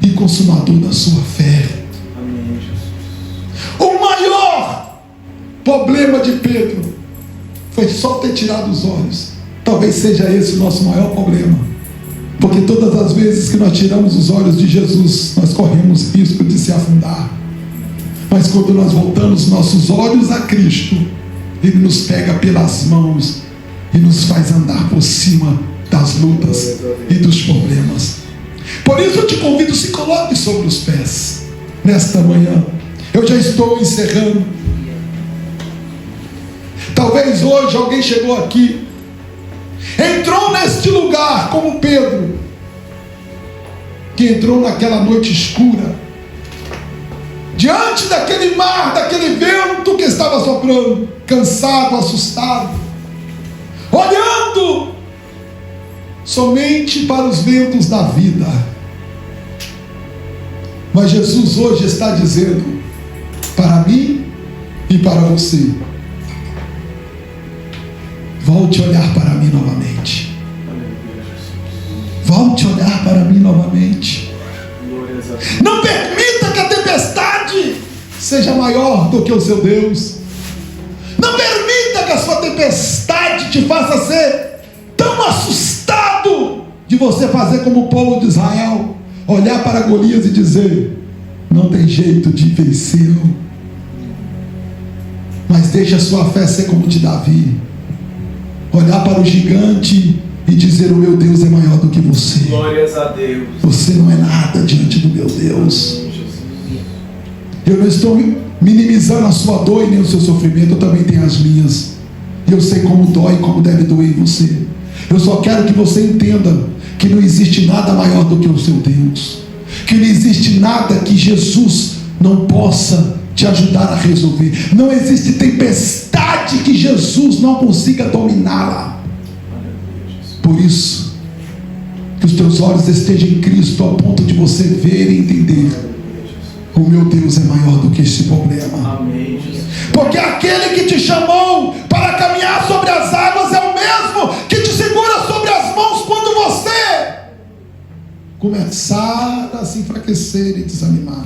e consumador da sua fé. Amém, Jesus. O maior problema de Pedro foi só ter tirado os olhos. Talvez seja esse o nosso maior problema, porque todas as vezes que nós tiramos os olhos de Jesus, nós corremos risco de se afundar. Mas quando nós voltamos nossos olhos a Cristo, Ele nos pega pelas mãos e nos faz andar por cima das lutas e dos problemas. Por isso eu te convido: se coloque sobre os pés nesta manhã. Eu já estou encerrando. Talvez hoje alguém chegou aqui, entrou neste lugar como Pedro, que entrou naquela noite escura, diante daquele mar, daquele vento que estava soprando, cansado, assustado, olhando somente para os ventos da vida. Mas Jesus hoje está dizendo para mim e para você: volte a olhar para mim novamente. Volte a olhar para mim novamente. Não permita que a tempestade seja maior do que o seu Deus. Não permita que a sua tempestade te faça ser tão assustado de você fazer como o povo de Israel, olhar para Golias e dizer: não tem jeito de vencê-lo. Mas deixe a sua fé ser como de Davi, olhar para o gigante e dizer: o meu Deus é maior do que você. Glórias a Deus. Você não é nada diante do meu Deus. Eu não estou minimizando a sua dor e nem o seu sofrimento, eu também tenho as minhas. Eu sei como dói e como deve doer em você. Eu só quero que você entenda que não existe nada maior do que o seu Deus, que não existe nada que Jesus não possa te ajudar a resolver. Não existe tempestade que Jesus não consiga dominá-la. Por isso, que os teus olhos estejam em Cristo, a ponto de você ver e entender: o meu Deus é maior do que esse problema. Amém, Jesus. Porque aquele que te chamou para caminhar sobre as águas é o mesmo que te segura sobre as mãos quando você começar a se enfraquecer e desanimar.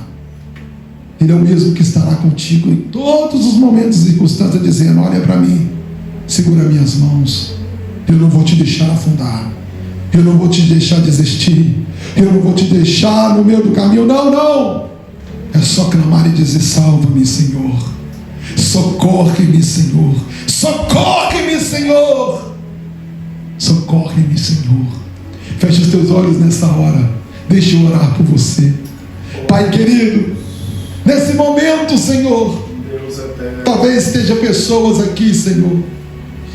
Ele é o mesmo que estará contigo em todos os momentos e circunstâncias, dizendo: olha para mim, segura minhas mãos, eu não vou te deixar afundar, eu não vou te deixar desistir, eu não vou te deixar no meio do caminho. Não, não. É só clamar e dizer: salva-me, Senhor, socorre-me, Senhor, socorre-me, Senhor, socorre-me, Senhor. Feche os teus olhos nessa hora, deixa eu orar por você. Pai querido, nesse momento, Senhor, talvez esteja pessoas aqui, Senhor,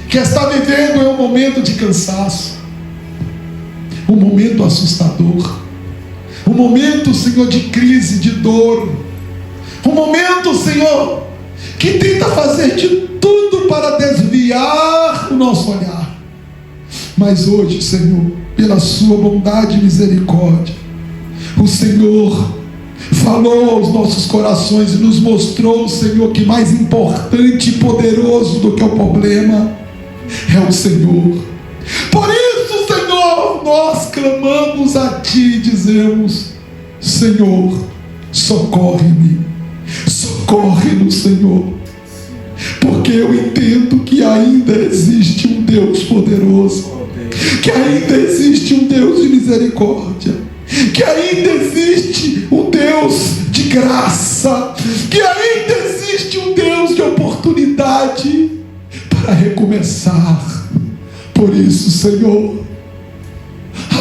que está vivendo em um momento de cansaço, um momento assustador, um momento, Senhor, de crise, de dor, um momento, Senhor, que tenta fazer de tudo para desviar o nosso olhar. Mas hoje, Senhor, pela sua bondade e misericórdia, o Senhor falou aos nossos corações e nos mostrou, Senhor, que mais importante e poderoso do que o problema é o Senhor. Por isso, Senhor, nós clamamos a Ti e dizemos: Senhor, socorre-me, socorre-nos, Senhor, porque eu entendo que ainda existe um Deus poderoso, que ainda existe um Deus de misericórdia, que ainda existe um Deus de graça, que ainda existe um Deus de oportunidade para recomeçar. Por isso, Senhor,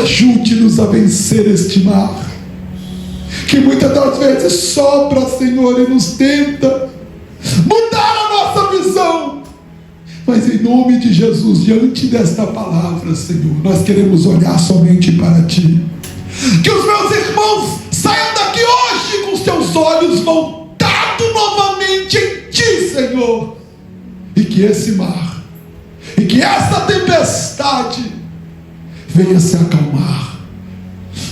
ajude-nos a vencer este mar, que muitas das vezes sopra, Senhor, e nos tenta mudar a nossa visão. Mas em nome de Jesus, diante desta palavra, Senhor, nós queremos olhar somente para Ti. Que os meus irmãos saiam daqui hoje com os Teus olhos voltados novamente em Ti, Senhor, e que esse mar, e que essa tempestade venha se acalmar,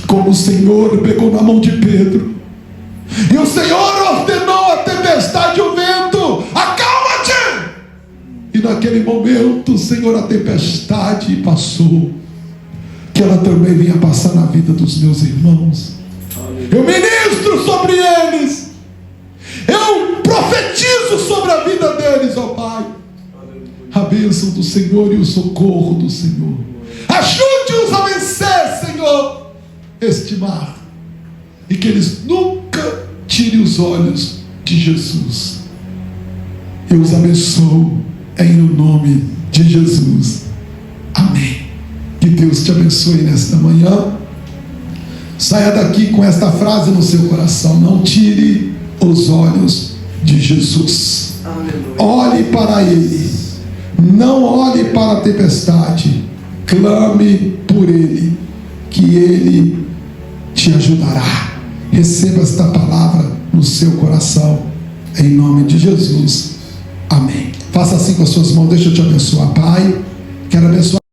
como o Senhor pegou na mão de Pedro, e o Senhor ordenou a tempestade e o vento: acalma-te! E naquele momento, Senhor, a tempestade passou. Que ela também venha passar na vida dos meus irmãos. Eu ministro sobre eles, eu profetizo sobre a vida deles, ó Pai, a bênção do Senhor e o socorro do Senhor. Ajude-os a vencer, Senhor, este mar, e que eles nunca tirem os olhos de Jesus. Eu os abençoo em o nome de Jesus. Amém. Que Deus te abençoe nesta manhã. Saia daqui com esta frase no seu coração: não tire os olhos de Jesus. Aleluia. Olhe para Ele, não olhe para a tempestade. Clame por Ele, que Ele te ajudará. Receba esta palavra no seu coração, em nome de Jesus. Amém. Faça assim com as suas mãos. Deixa eu te abençoar. Pai, quero abençoar